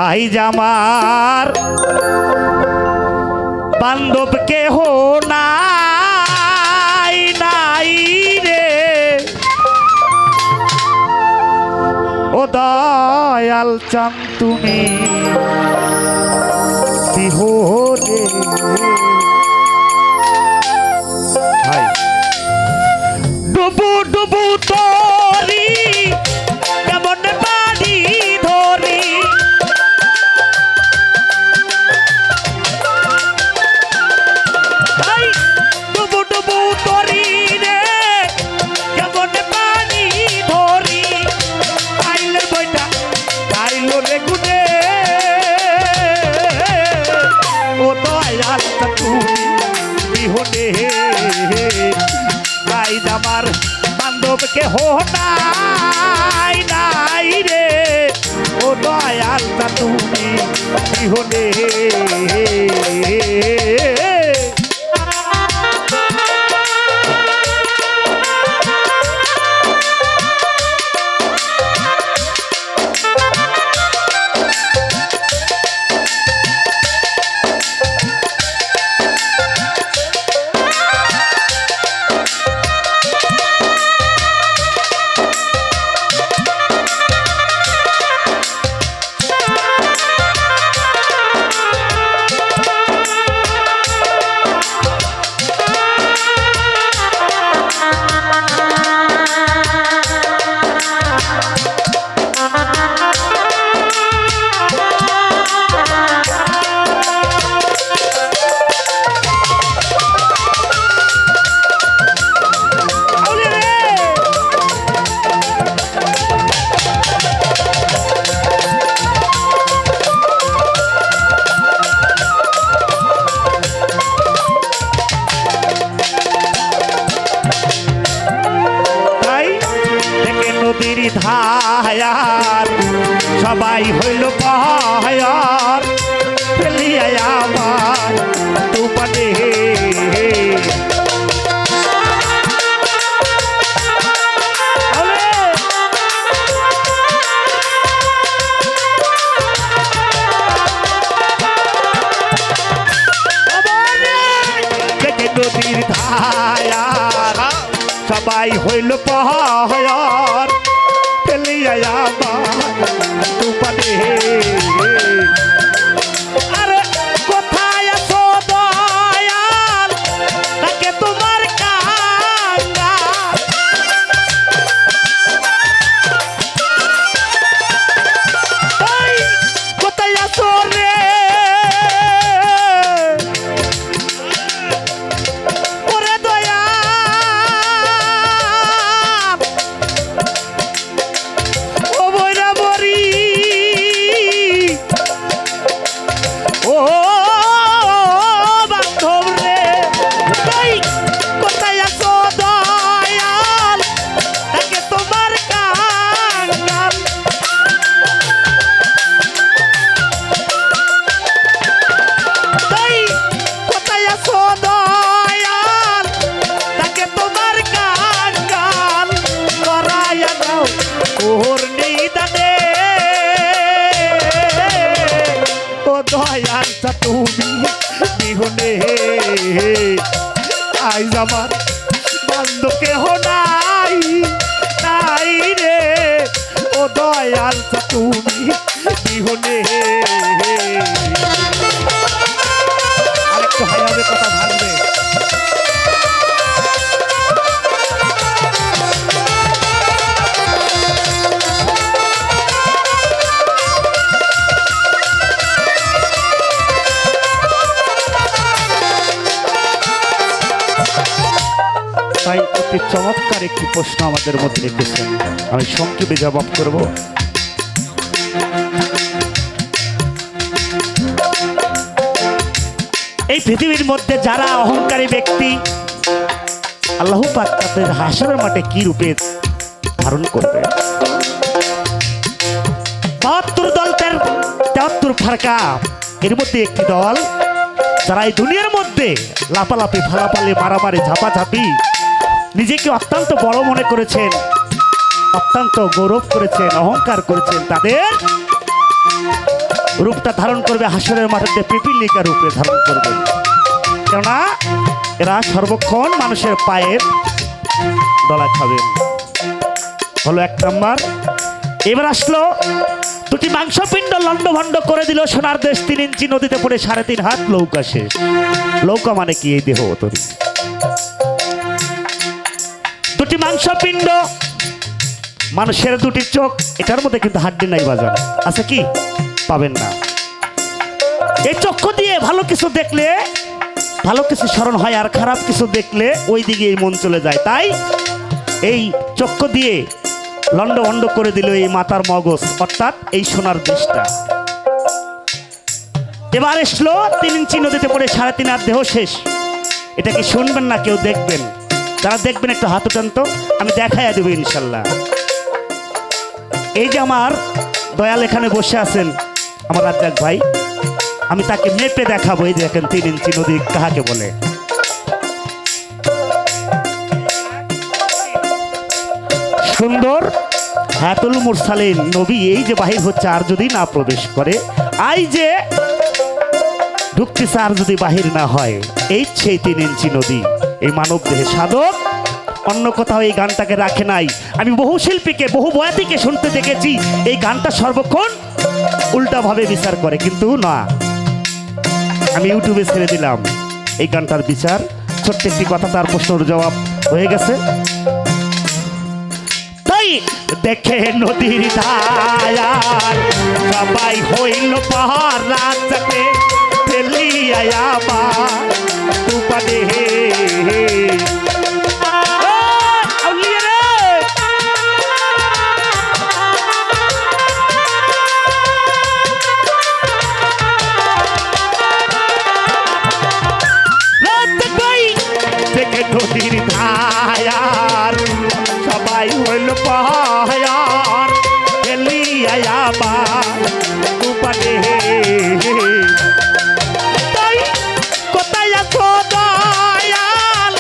আইজ আমার বান্ধব কেহ নাই নাই রে ও দয়াল চান তুমি বিহরে ডুবু ডুবু তরি কেমন পানি ধরি ডুবু ডুবু তরি রে কেমন পানি ধরি আইলে বইটা আইলো রে গুনে ও দয়াল তুমি বিহনে আইজ আমার বান্ধব কেহ নাই নাই রে ও দয়াল তুমি বিহনে ধায়ার সবাই হইল পাহায়ার ফেলিয়া আমার তুপানে নদীর ধায়ার সবাই হইল পাহায়ার আরে কোথায় আছো দয়াল তাকে তোমার কাঙ্গা কোথায় আছো রে ওরে দয়াল তুমি বিহনে আইজ আমার বান্ধব কেহ নাই নাই রে ও দয়াল তুমি বিহনে আরেকটু হাইয়াবে কথা ভাববে তাই অতি চমৎকার একটি প্রশ্ন আমাদের মধ্যে রেখেছেন, আমি সংক্ষেপে জবাব করব। এই পৃথিবীর মধ্যে যারা অহংকারী ব্যক্তি আল্লাহ পাক তাদের হাসরের মাঠে কি রূপে ধারণ করবে। ৭২ দল ৭৩ ফারকা, এর মধ্যে একটি দল যারা এই দুনিয়ার মধ্যে লাপালাপি ফালাপালি মারামারি ঝাপাঝাপি নিজেকে অত্যন্ত বড় মনে করেছেন, অত্যন্ত গৌরব করেছেন, অহংকার করেছেন, তাদের রূপটা ধারণ করবে হাসরের মাঠে পিপিলিকা রূপে ধারণ করবে, কেননা এরা সর্বক্ষণ মানুষের পায়ের ডলা খাবেন। হলো এক নাম্বার। এবার আসলো দুটি মাংসপিণ্ড লন্ডভন্ড করে দিল সোনার দেশ, 3 ইঞ্চি নদীতে পড়ে 3.5 হাত নৌকা শেষ। নৌকা মানে কি? এই দেহ তরি। দুটি মাংসপিণ্ড, মানুষের দুটি চোখ, এটার মধ্যে কিন্তু হাড্ডি নাই বাজার আছে কি? পাবেন না। এই চক্ষু দিয়ে ভালো কিছু দেখলে ভালো কিছু স্মরণ হয়, আর খারাপ কিছু দেখলে ওই দিকে এই মন চলে যায়। তাই এই চক্ষু দিয়ে লন্ডভন্ড করে দিল এই মাতার মগজ, অর্থাৎ এই সোনার দেশটা। এবার এসলো 3 ইঞ্চি নদীতে পড়ে 3.5 হাত দেহ শেষ। এটা কি শুনবেন না কেউ দেখবেন? যারা দেখবেন একটু হাত উঠান তো, আমি দেখাইয়া দেবো ইনশাল্লাহ। এই যে আমার দয়াল এখানে বসে আছেন, আমার রাজ্জাক ভাই, আমি তাকে মেপে দেখাবো। এই দেখেন 3 ইঞ্চি নদী কাহাকে বলে। সুন্দর হায়াতুল মুরসালিন নবী এই যে বাহির হচ্ছে, আর যদি না প্রবেশ করে, আই যে ঢুকতেছে আর যদি বাহির না হয়, এই সেই 3 ইঞ্চি নদী এই মানব দেহে। সাধক অন্য কোথাও এই গানটাকে রাখে নাই। আমি বহু শিল্পীকে, বহু বয়াতিকে শুনতে দেখেছি এই গানটা সর্বক্ষণ উল্টাভাবে বিচার করে, কিন্তু না, আমি ইউটিউবে ছেড়ে দিলাম এই গানটার বিচার। ছোট্ট একটি কথা, তার প্রশ্নের জবাব হয়ে গেছে। তাই দেখে নদীর ধার সবাই হইল পাহাড়, রাজাকে ফেলিয়া আমার তুপানে নদীর ধার সবাই হইল পাহাড়, ফেলিয়া আমার তুপানে। তাই কোথায় আছো দয়াল,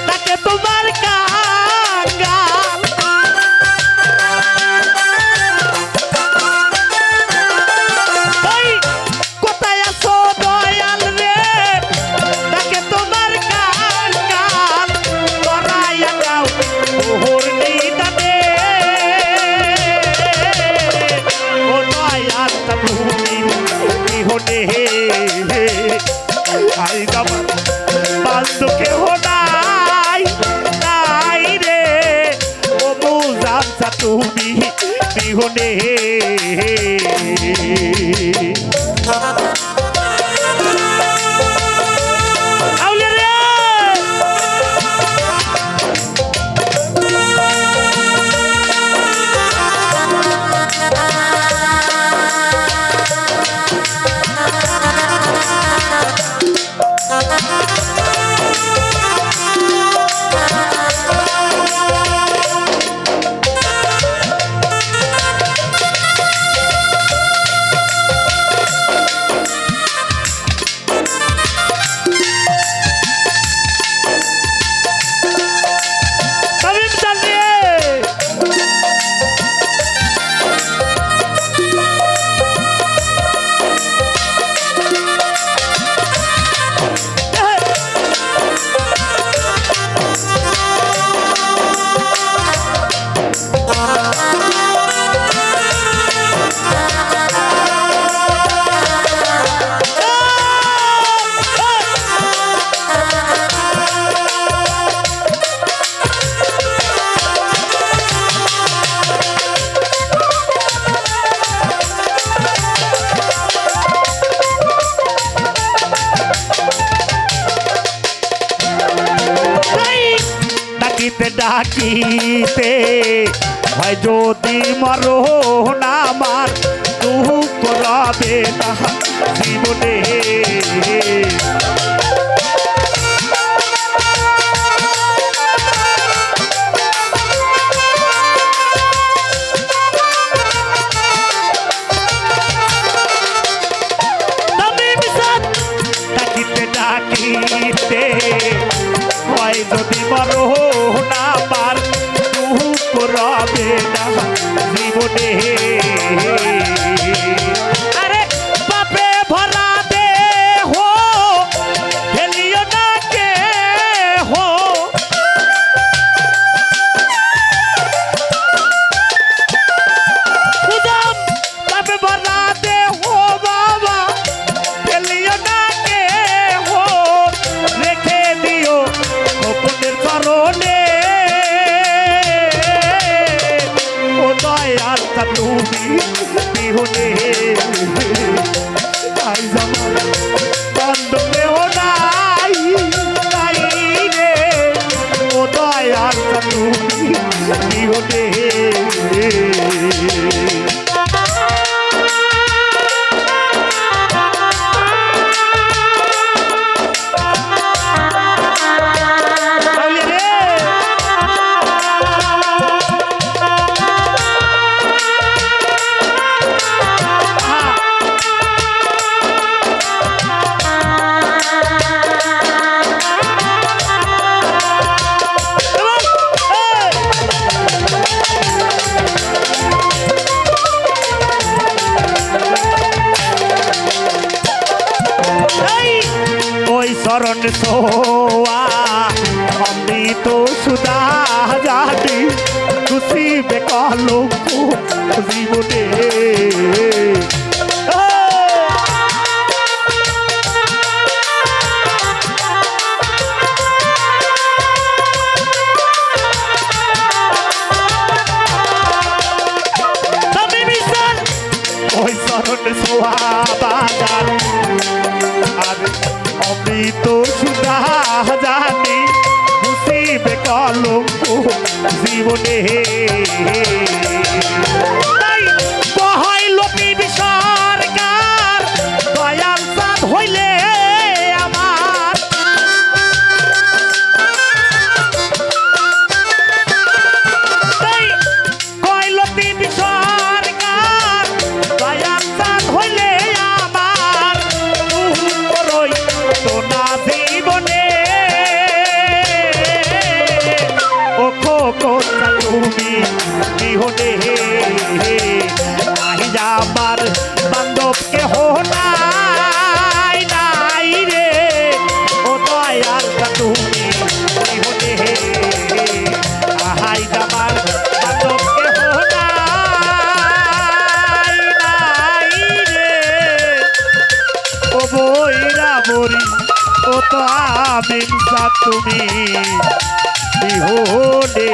তাকে তোমার কাঙ্গাল। তাই কোথায় আছো দয়াল রে, তাকে তোমার কাঙ্গাল। করাইয়া দাও ওহর নিদানে, ও দয়াল তুমি বিহনে আইদাম বান্ধ কেহ নাই, নাই রে ও মুজামসা তুমি বিহনে। ডাকিতে হয় যদি মরণ আমার, দুঃখ রবে না জীবনে। ডাকিতে ডাকিতে হয় যদি মরণ আমার, দুঃখ রবে না জীবনে। আরে আলতা তুমি বিহনে আই জামার বন্ধনে ও নাই নাই রে ও দয়াল আলতা তুমি বিহনে চরণ সোয়া অমৃত সুদা জাতি খুশি বেকলঙ্ক জীবনে ওই চরণ সোয়া বাজার আর অমৃত সুদা জানি মুসিবে কলঙ্ক জীবনে তাই কহাইল পৃথিবী সরকার দয়াল চাঁদ হইলে আমার তাই কইল পৃথিবী সরকার দয়াল চাঁদ হইলে আমার রই তো না জীবনে ও কোথা তুমি বিহনে আই যাবার বান্ধবকে হো নাই নাই রে ও দয়াল তুমি বিহনে আই যাবার বান্ধবকে হো নাই নাই রে ও বইরা বরি ও তো আমিন সা তুমি বিহনে